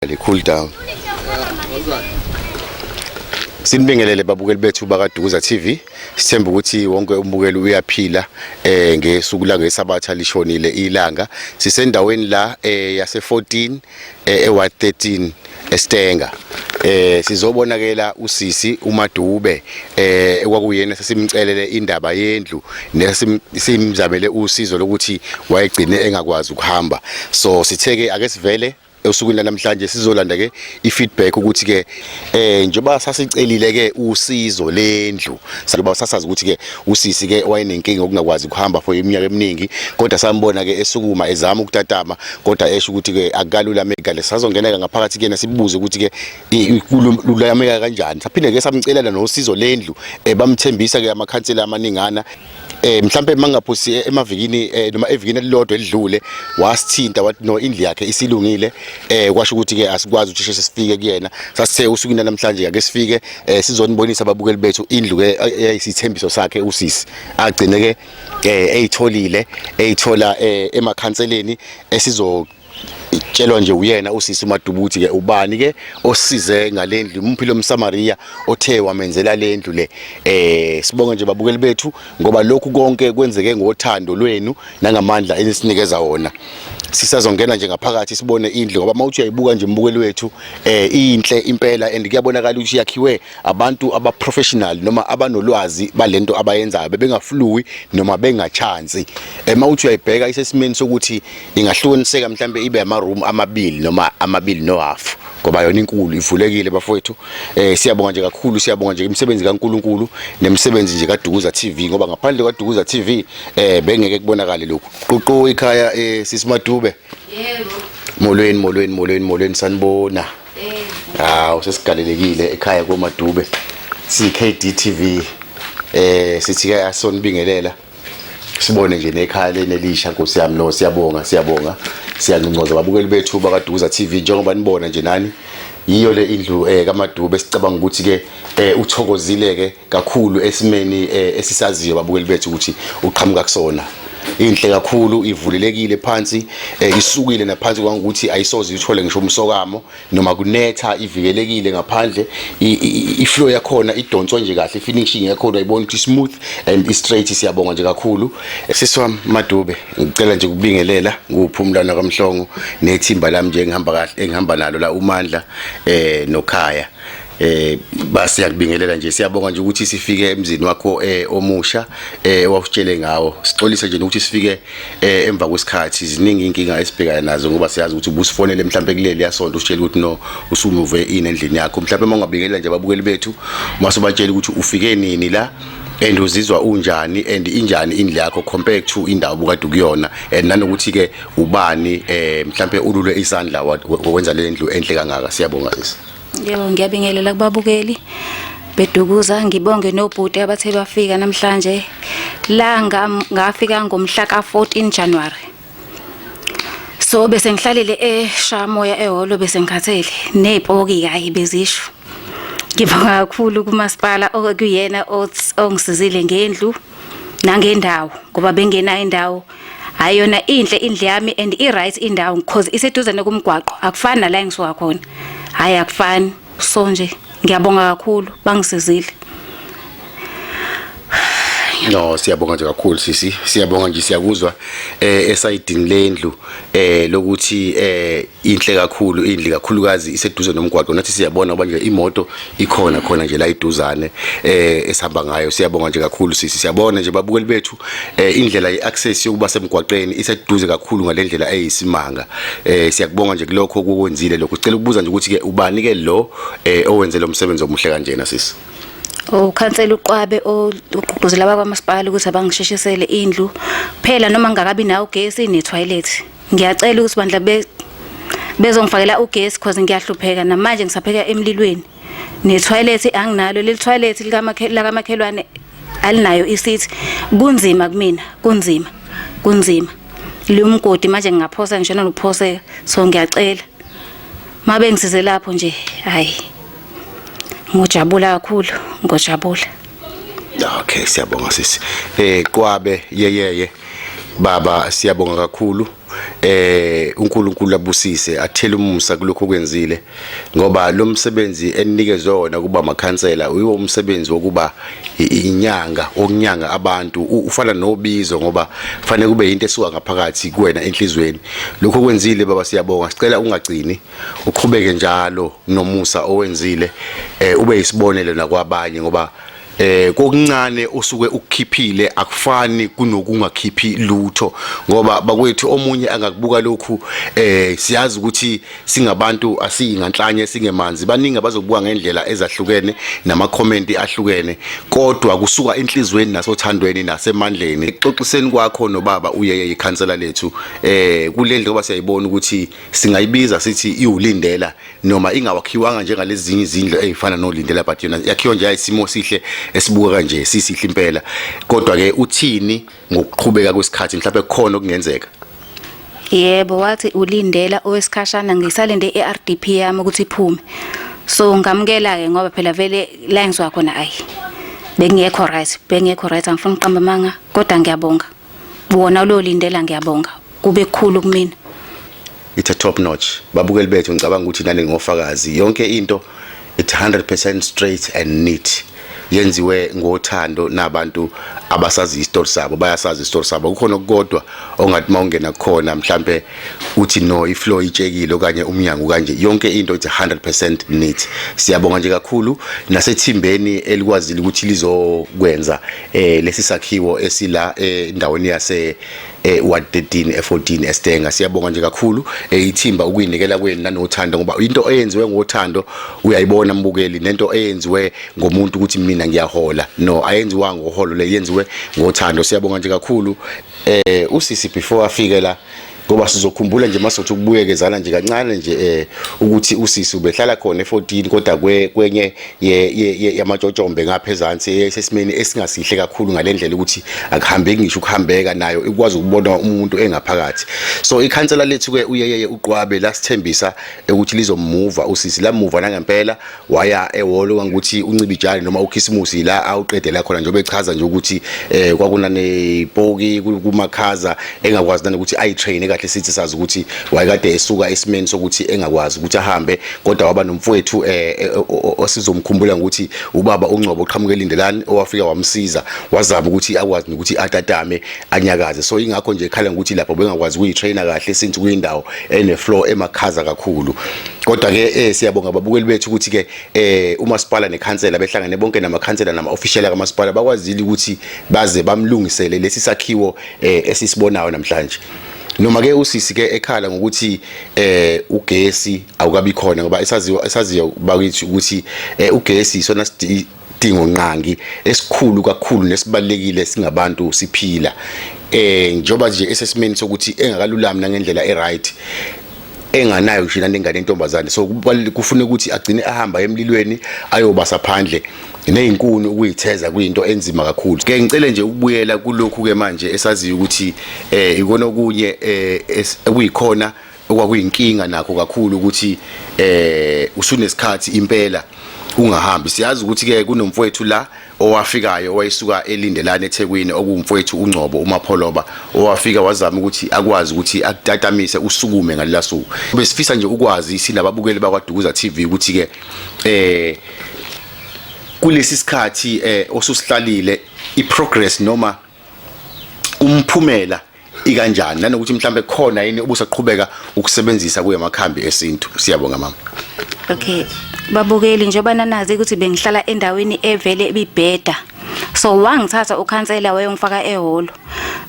Cool down. Sinibingelele babukeli bethu bakaDukuza TV. Sithemba ukuthi wonke umbukeli uyaphila ngesuku la ngesabatha lishonile ilanga. Sisendaweni la yase 14 eWard 13 eStenga. Sizobonakela usisi uMadube ekwakuyena sesimcelele indaba yendlu nesimzamele usizo lokuthi wayegcine engakwazi ukuhamba. So sitheke ake sivele usukwini namhlanje sizolanda ke ifeedback ukuthi ke njengoba sasicelile ke usizo lendlu sakuba sasazi ukuthi ke usisi ke wayenenkinga okungakwazi ukuhamba for iminyaka eminingi kodwa sambona ke esukuma ezama ukutatama kodwa esho ukuthi ke akukalula megale sazongena ngaphakathi ke nasibuze ukuthi ke lulameka kanjani saphinde ke samcelela nosizo lendlu bamthembisa ke amakhansela amaningana mhlambe mangaphusi emavikini noma evikini elilodwa elidlule wasithinta wathi no indlu yakhe isilungile kwasho ukuthi ke asikwazi ukuthi sesifike kuyena sasithe usukwini namhlanje ake sifike sizonibonisa ababukeli bethu indlu ke eyisithembiso sakhe usisi agcine ke eyithola emakhanseleni tshelwa nje uyena usisi uMadube ukuthi ke ubani ke osize ngalendlu umphilo umSamaria othe wamenzela lendlu le sibonga nje babukeli bethu ngoba lokhu konke kwenzeke ngothando lwenu nangamandla enisinikeza wona sisazongena nje ngaphakathi sibone indlu ngoba mawuthi uyayibuka nje umbukeli wethu inhle impela and kuyabonakala ukuthi yakhiwe abantu abaprofessional noma abanolwazi balento abayenzayo bengafluwi noma bengachansi mawuthi uyayibheka isesimeni sokuthi ingahlukaniseka mhlambe ibe ama-room amabili noma amabili no half ngoba yona inkulu ivulekile bafowethu siyabonga nje kakhulu siyabonga nje imisebenzi kaNkuluNkulu nemisebenzi nje kaDukuza TV ngoba ngaphandle kaDukuza TV bengeke kubonakale lokhu qoqo ekhaya sisi Madube yebo molweni sanibona hawo sesigalelekile ekhaya koMadube CKD TV sithi ke asonibingelela sibone nje nekhaya lenelisha Nkosi yami no siyabonga siyancincoza babukeli bethu bakaDukuza TV njengoba nibona nje nani yiyo le indlu kaMadube sicabanga ukuthi ke uthokozile ke kakhulu esimeni esisaziyo babukeli bethu ukuthi uqhamuka kusona inhle kakhulu ivulelekile phansi isukile naphansi kwangukuthi ayisoze ithole ngisho umsokamo noma kunetha ivikelekile ngaphandle iflow yakhona idonswa nje kahle finishing yakhona ayibona ukuthi smooth and straight siyabonga nje kakhulu siswami Madube ngicela nje ukubingelela nguphumlana kaMhlongo nethimba lami nje engihamba nalo la uMandla noKhaya basi yakubingelela nje siyabonga nje ukuthi sifike emzini wakho omusha owakutshele ngawo sixolisa nje ukuthi sifike emva kwesikhathi ziningi inkinga esibhekana nazo ngoba siyazi ukuthi ubusifonele mhlambe kuleli yasonto usitshela ukuthi no usumuve endlini yakho mhlambe mangabingelela nje ababukeli bethu masubatshela ukuthi ufike nini la and uzizwa unjani and injani indlu yakho compared to indawo bukade kuyona and nanokuthi ke ubani mhlambe ulule isandla wakwenza le ndlu enhle kangaka siyabonga sisi. Yebo ngiyabingelela kubabukeli beDukuza ngibonge nobhuti abathe bafika namhlanje la ngafika ngomhla ka14 January so bese ngihlalele eShamoya ehholo bese ngikhathele nezipoki kayi bezisho ngibonga kakhulu kumasipala okuyena ongisizile ngendlu nangendawo ngoba bengena indawo ayona inhle indlu yami and right indawo because iseduze nokumgwaqo akufani nala engisuka khona hayi akufani so nje ngiyabonga kakhulu bangisizile. No siyabonga nje kakhulu sisi siyabonga nje siyakuzwa esayidini lendlu lokuthi inhle kakhulu indlu kakhulukazi iseduze nomgwaqo nathi siyabona ngoba nje imoto khona nje la iduzane esihamba ngayo siyabonga nje kakhulu sisi siyabona nje babukeli bethu indlela yeaccess yokuba semgwaqeni iseduze kakhulu ngalendlela eyisimanga siyakubonga nje kulokho okwenzile lokho sicela ukubuza nje ukuthi ke ubani ke lo owenze lo msebenzi omuhle kanjena sisi. Ukhansela uqwabe ogqugquzela abakwamasipala ukuthi abangisheshisele indlu phela noma ngakabi nawo ugesi netoilet ngiyacela ukuthi bandla bezongifakela ugesi because ngiyahlupheka namanje ngisapheka emlilweni netoilet anginalo le toilet likamakhelwane alinayo isithi kunzima kumina kunzima lumgodi manje ngingaphosa ngisho nokuphoseka so ngiyacela mabe ngisize lapho nje hayi ngojabula kakhulu ngojabula. Okay siyabonga sisi qwabe yeyeye baba siyabonga kakhulu uNkulunkulu abusise athele umusa kulokho okwenzile ngoba lo msebenzi enikezwe wona kuba amakhansela uyiwo umsebenzi wokuba inyanga okunyanga abantu ufana nobizo ngoba kufanele kube into esuka ngaphakathi kuwena enhlizweni. Lokho kwenzile baba siyabonga, sicela ungagcini uqhubeke njalo nomusa owenzile ube isibonelo nakwabanye ngoba kokuncane osuke ukukhiphile akufani kunokungakhiphi lutho ngoba bakwethu omunye angakubuka lokhu siyazi ukuthi singabantu asiyinganhlanye singemanzi baningi abazokubuka ngendlela ezahlukene nama comment ahlukene kodwa kusuka enhlizweni nasothandweni nasemandleni. Xoxiseni kwakho nobaba uyeye ikhansela lethu kulendle ngoba siyayibona ukuthi singayibiza sithi iwulindela noma ingawakhiwanga njengalezi izindlu ezifana nolindela but yona yakhiwa nje ayisimo sihle esibuka kanje sisihle impela kodwa ke uthini ngokuqhubeka kwesikhathi mhlawumbe kukhona okungenzeka? Yebo, wathi ulindela owesikhashana ngisalinde iRDP yami ukuthi iphume. So ngamukela ke ngoba phela vele la engizwa khona bengekho right angifuni uqamba manga kodwa ngiyabonga. Wona lo lindela ngiyabonga. Kube kukhulu kumina. It's a top notch. Babukeli bethu ngicabanga ukuthi nani ngofakazi yonke into it's 100% straight and neat. Yenziwe ngothando nabantu abasazi istory sabo bayasazi istory sabo. Kukhona okukodwa ongathi mawungena khona mhlambe uthi no iflow itshekile okanye umnyango kanje yonke into it's 100% neat. Siyabonga nje kakhulu nasethimbeni elikwazile ukuthi lizokwenza lesi sakhiwo esila endaweni yase Ward 13 F14 Estenga. Siyabonga nje kakhulu ithimba ukuyinikela kwenu nanothando ngoba into eyenziwe ngothando uyayibona mbukeli nento eyenziwe ngomuntu ukuthi mina ngiyahola no ayenziwa ngoholo le yenziwe ngothando. Siyabonga nje kakhulu usisi before afike la ngoba sizokhumbula nje masothi ukubuyekezana nje kancane nje ukuthi usisi ubehlala khona e14 kodwa kwenye yamatshotshombe ngaphezansi esesimeni esingasihle kakhulu ngalendlela ukuthi akuhambeki ngisho ukuhambeka nayo ikwazi ukubona umuntu engaphakathi. So ikhansela lethu ke uyeyeye uqwabe lasithembisa ukuthi lizomove usisi la move nangempela waya ehholo ukuthi uncibijane noma ukhisimusi la awuqedela khona njengoba echaza nje ukuthi kwakunanephoki kumakhaza engakwazi ukuthi ayitrain kahle sithi sazi ukuthi wayekade esuka esimeni sokuthi engakwazi ukuthi ahambe kodwa waba nomfowethu osizomkhumbula ukuthi ubaba uNgcobo oqhamuke elindelani owafika wamsiza wazama ukuthi akwazi ukuthi atatame anyakaze. So ingakho nje ekhala ukuthi lapho bengakwazi ukuyitrainer kahle since kuyindawo ene floor emakhaza kakhulu kodwa ke siyabonga babukeli bethu ukuthi ke umasipala nekhansela behlangane bonke namakhansela nama official kamasipala bakwazile ukuthi baze bamlungisele lesi sakhiwo esisibonayo namhlanje. Noma ke usisi ke ekhala ngokuthi ugesi awukabi khona ngoba esaziyo bakithi ukuthi ugesi isona sidingo nqangi esikhulu kakhulu nesibalekile singabantu siphila njoba nje esesimeni sokuthi engakalulami nangendlela eright enganayo njina nengane intombazane. So kufuna ukuthi agcine ahamba emlilweni ayobasa phandle nezinkuni ukuyitheza kuyinto enzima kakhulu. Ke ngicela nje ukubuyela kulokhu ke manje esaziyo ukuthi ikona okunye okuyikhona okwakuyinkinga nakho kakhulu ukuthi usunesikhathi impela ungahambi. Siyazi ukuthi ke kunomfowethu la owafikayo owayisuka elindelana eThekwini okumfowethu uNgcobo uMapholoba owafika wazama ukuthi akwazi ukuthi akutatamise usukume ngalela suku. Besifisa nje ukwazi sinababukeli bakwaDukuza TV ukuthi ke kulesi sikhathi osusihlalile iprogress noma umphumela ikanjani nanokuthi mhlambe khona yini obusaqhubeka ukusebenzisa kuyamakhambi esintu. Siyabonga mama. Okay, babukeli njengoba nanazi ukuthi bengihlala endaweni evele ebibheda. So wangithatha ukhansela wayongifaka ehholo.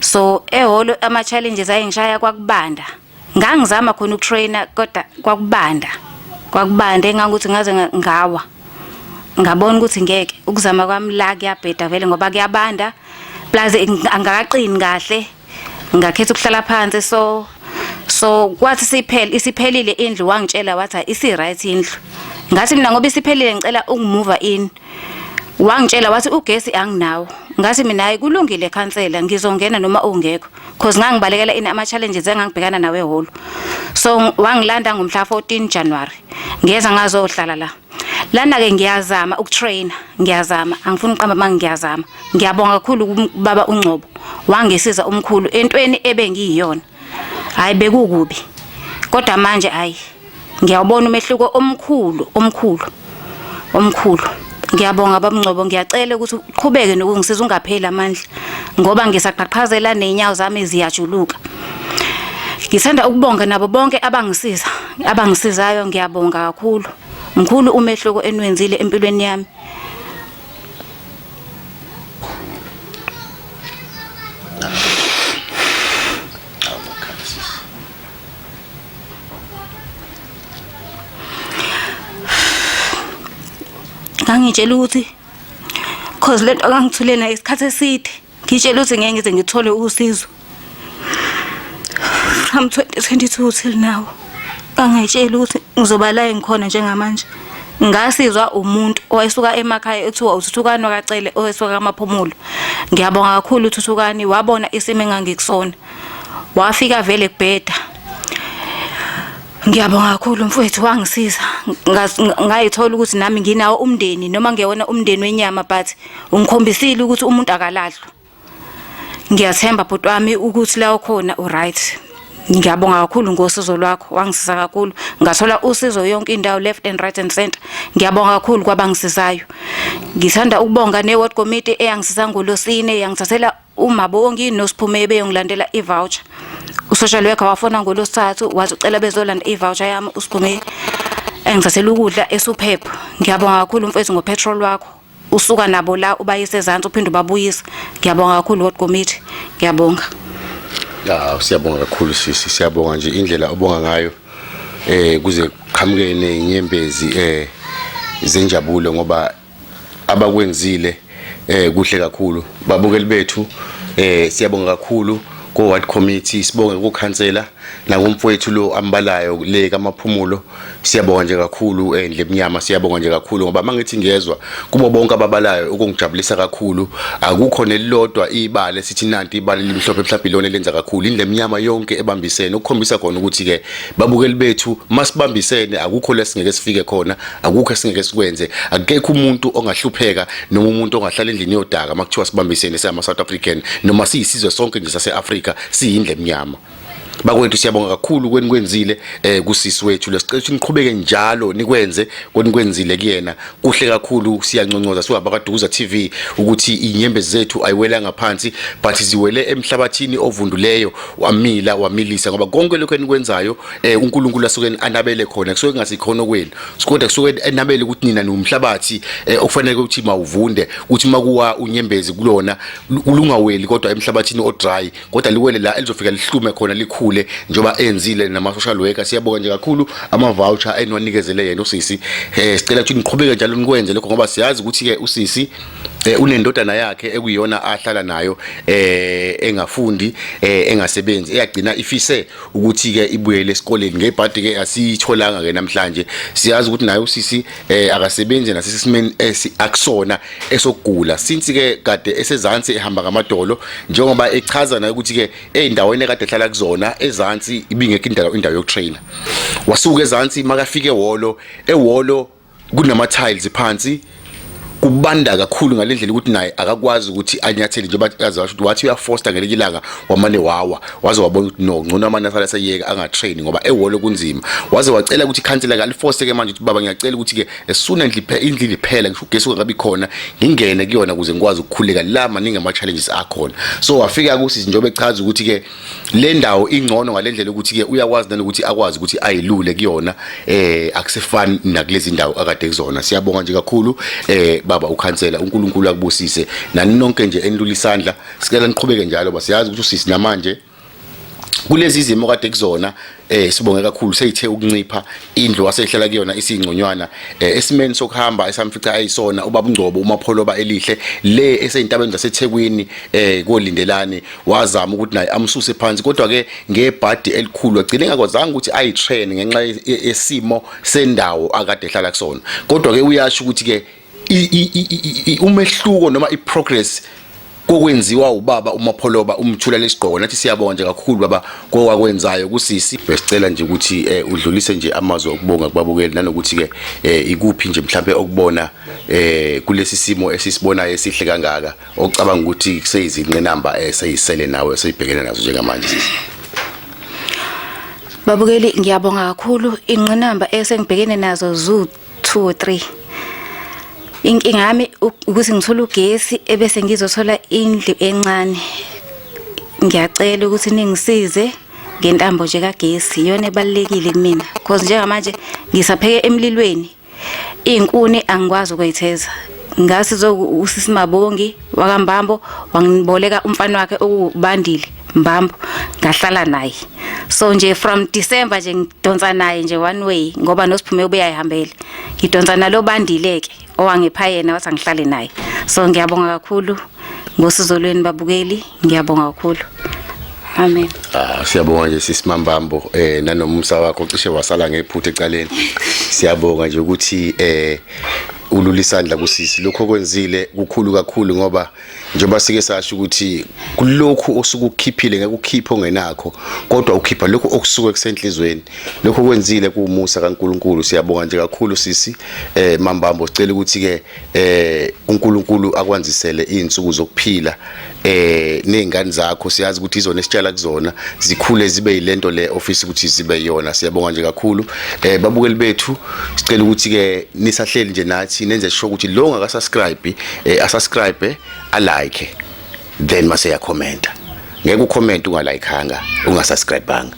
So ehholo ama challenges ayengishaya kwakubanda. Ngangizama khona ukutrainer kodwa kwakubanda engangukuthi ngaze ngawa. Ngabona ukuthi ngeke ukuzama kwami la kuyabheda vele ngoba kuyabanda plus angakaqini kahle ngakhetha ukuhlala phansi. So kwathi isiphelile indlu wangitshela wathi isi right indlu. Ngathi mina ngoba isiphelile ngicela ungimove in. Wangitshela wathi ugesi anginawo. Ngathi mina hayi kulungile khansela ngizongena noma ungekho because ngangibalekela ama challenges engangibhekana nawe ehholo. So wangilanda ngomhla 14 January ngiyeza ngazohlala la. Lana ke ngiyazama ukutrain angifuni uqamba manje ngiyazama. Ngiyabonga kakhulu baba uNgcobo wangisiza umkhulu entweni ebengiyiyona. hayi bekukubi kodwa manje hayi ngiyabona umehluko omkhulu. Ngiyabonga babungcobo, ngiyacela ukuthi uqhubeke nokungisiza ungapheli amandla ngoba ngisaqhaqhazela nenyawo zami ziyajuluka. Ngithanda ukubonga nabo bonke abangisizayo, ngiyabonga kakhulu. Mkhulu umehluko enwenzile empilweni yami. Ngangitshela ukuthi cause lento akangithule nayo isikhathi eside, ngitshela ukuthi ngeke ngize ngithole usizo from 2022 till now. Ngangitshela ukuthi ngizoba la engikhona njengamanje. Ngasizwa umuntu owesuka emakhaya ethiwa uThuthukani wakacele owesuka kaMaphumulo. Ngiyabonga kakhulu uThuthukani, wabona isimo engangikusona wafika vele kubheda. Ngiyabonga kakhulu mfowethu, wangisiza. Ngayithola ukuthi nami nginawo umndeni noma ngiyona umndeni wenyama, but ungikhombisile ukuthi umuntu akalahlwa. Ngiyathemba bhuti wami ukuthi la ukhona uright. Ngiyabonga kakhulu ngosizo lwakho, wangisiza kakhulu. Ngathola usizo yonke indawo, left and right and center. Ngiyabonga kakhulu kwabangisizayo. Ngithanda ukubonga ne-ward committee eyangisiza ngoLosine, yangithathela uMabongi noSiphume beyongilandela i-voucher. Usocial worker wafona ngoLosithathu wathi ucela bezolanda i-voucher yami uSiphume engithathela ukudla esuphepho. Ngiyabonga kakhulu mfethu ngopetrol wakho. Usuka nabo la ubayise ezantsi uphinde ubabuyisa. Ngiyabonga kakhulu ward committee. Ngiyabonga. Siyabonga kakhulu sisi, siyabonga nje indlela obonga ngayo kuze qhamuke nenyembezi zenjabulo ngoba abakwenzile kuhle kakhulu. Babukeli bethu siyabonga kakhulu ko ward committee, sibonge ukukhansela nakumfowethu lo ambalayo le kaMaphumulo. Siyabonga nje kakhulu Ndlemnyama, siyabonga nje kakhulu ngoba mangithi ngiyezwa kubo bonke ababalayo ukungijabulisa kakhulu. Akukho nelilodwa ibale sithi nanti ibale limhlophe mhlawumbe lona lenza kakhulu. Indlemnyama yonke ebambisene ukukhombisa khona ukuthi ke babukeli bethu masibambisene akukho lesingeke sifike khona, akukho esingeke sikwenze. Akekho umuntu ongahlupheka noma umuntu ongahlala endlini yodaka makuthiwa sibambisene sama South African noma siyisizwe sonke nje sase-Africa siyindlemnyama. Bakwethu siyabonga kakhulu kwenzile kusisi wethu, lesicela ukuthi niqhubeke njalo nikwenze kwenzile kuyena kuhle kakhulu. Siyanconcoza siwabakaDukuza TV ukuthi inyembezi zethu ayiwelanga phansi but ziwele emhlabathini ovunduleyo, wamilisa ngoba konke lokho enikwenzayo uNkulunkulu asuke anabele khona, kusuke kungasikhona kwenu, kodwa kusuke enabele ukuthi nina nomhlabathi okufanele ukuthi mawuvunde, ukuthi makuwa unyembezi kulona ulungaweli kodwa emhlabathini odry, kodwa liwele la elizofika lihlume khona likhulu njoba enzile nama-social worker. Siyabonga nje kakhulu ama-voucher enwanikezele yena usisi. Sicela ukuthi niqhubeke njalo nikwenze lokho ngoba siyazi ukuthi-ke usisi unendodana yakhe ekuyiyona ahlala nayo engafundi engasebenzi, eyagcina ifise ukuthi-ke ibuyele esikoleni. Ngebhadi-ke asiyitholanga-ke namhlanje. Siyazi ukuthi naye usisi akasebenzi nasesimeni akusona esokugula, since-ke kade esezansi ehamba ngamadolo njengoba echaza naye ukuthi-ke ey'ndaweni ekade ehlala kuzona ezansi ibingekho indawo yokutrainer. Wasuka ezansi makafika ewolo kunama-tiles phansi, kubanda kakhulu ngalendlela ukuthi naye akakwazi ukuthi anyathele njengoba azasho ukuthi wathi uyafoster ngelinye ilanga wamane waze wabona ukuthi no ngcono amane asala sayeka angatrain ngoba ewolo kunzima. Waze wacela ukuthi ikhansela kalifoster ke manje ukuthi baba ngiyacela ukuthi ke esuna indlela iphela ngisho ugesi ungabi khona ngingene kuyona ukuze ngikwazi ukukhuleka la maningi ama-challenges akhona. So wafika kusisi njengoba echaza ukuthi ke le ndawo ingcono ngalendlela ukuthi ke uyakwazi nanokuthi akwazi ukuthi ayilule kuyona akusefani nakulezi ndawo akade kuzona. Siyabonga nje kakhulu baba ukhansela, uNkulunkulu akubusise nani nonke nje enilula isandla. Sicela niqhubeke njalo basiyazi ukuthi usisi namanje kulezi izimo kade kuzona sibonge kakhulu seyithe ukuncipha indlu wasehlala kuyona isingconywana esimeni sokuhamba esamfica ayisona ubaba uNgcobo uMapholoba elihle le eseyintabeni zaseThekwini kolindelane wazama ukuthi naye amsuse phansi, kodwa ke ngebhadi elikhulu agcine engakwazanga ukuthi ayitrain ngenxa yesimo sendawo akade ehlala kusona. Kodwa ke uyasho ukuthi ke umehluko noma iprogress kokwenziwa ubaba uMapholoba umthula lesigqoko. Nathi siyabonga nje kakhulu baba kwakwenzayo kusisi. Besicela nje ukuthi udlulise nje amazwi okubonga kubabukeli nanokuthi ke ikuphi nje mhlambe okubona kulesi simo esisibonayo esihle kangaka ocabanga ukuthi kuseyizinqe namba eseyisele nawe eseyibhekene nazo njengamanje sisi. Babukeli ngiyabonga kakhulu ingqinamba esengibhekene nazo zu 2 or 3. Inkinga yami ukuthi ngithola ugesi ebese ngizothola indlu encane. Ngiyacela ukuthi ningisize ngentambo nje kagesi iyona ebalekile kumina because njengamanje ngisapheke emlilweni izinkuni angikwazi ukuyitheza. Ngasizo usisi Mabongi wakambambo wangiboleka umfana wakhe okubandile Mbambo ngahlala naye. So nje from December nje ngidonsa naye nje one way ngoba noSiphume ubeyayihambela. Ngidonsa nalo bandileke owangipha yena wathi angihlale naye. So ngiyabonga kakhulu ngosizo lweni babukeli, ngiyabonga kakhulu. Amen. Siyabonga nje sisimambambo nanomsa wakho cishe wasala ngephuthe ecaleni. Siyabonga nje ukuthi ululisandla kusisi lokho kwenzile kukhulu kakhulu ngoba njengoba sike sasho ukuthi kulokhu osukukhiphile ngeke ukhiphe ongenakho kodwa ukhipha lokho okusuka kusenhlizweni lokho kwenzile kuumusa kaNkuluNkulu. Siyabonga nje kakhulu sisi mambambo sicela ukuthi ke uNkulunkulu akwanzisele izinsuku zokuphila nezingane zakho. Siyazi ukuthi izona esitshala kuzona zikhule zibe yilento le office ukuthi zibe yona. Siyabonga nje kakhulu babukeli bethu sicela ukuthi ke nisahleli nje nathi nenze sure ukuthi lo ongakasubscribe asubscribe alike then mase ya comment. Ngeke ucomment ungalikeanga ungasubscribeanga.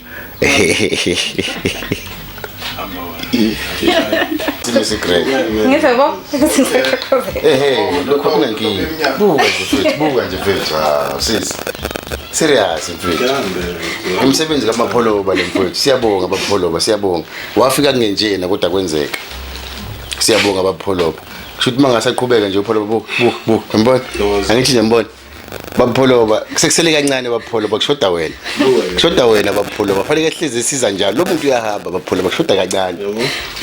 Secret. Ngizebo ukuthi lokho kunenkinga. Buka nje mfethu. Sis. Serious mfethu. Umsebenzi kaMapholoba lemfethu. Siyabonga bapholoba, siyabonga. Wafika kungenjena kodwa kwenzeka. Siyabonga bapholoba. Kushuthi mangasaqhubeka nje upholoba yambona. Angithi nje mbona. Bapholoba kusekusele kancane bapholoba kushoda wena. Kushoda wena bapholoba. Fanele ehleze siza njalo. Lo muntu uyahamba bapholoba kushoda kancane.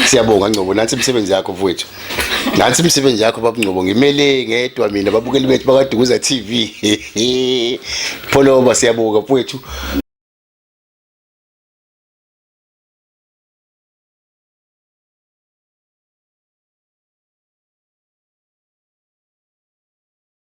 Siyabonga Ngcobo nansi imisebenzi yakho mfowethu. Nansi imisebenzi yakho babungcobo ngimele ngedwa mina babukeli bethu bakaDukuza TV. Pholoba siyabonga mfowethu.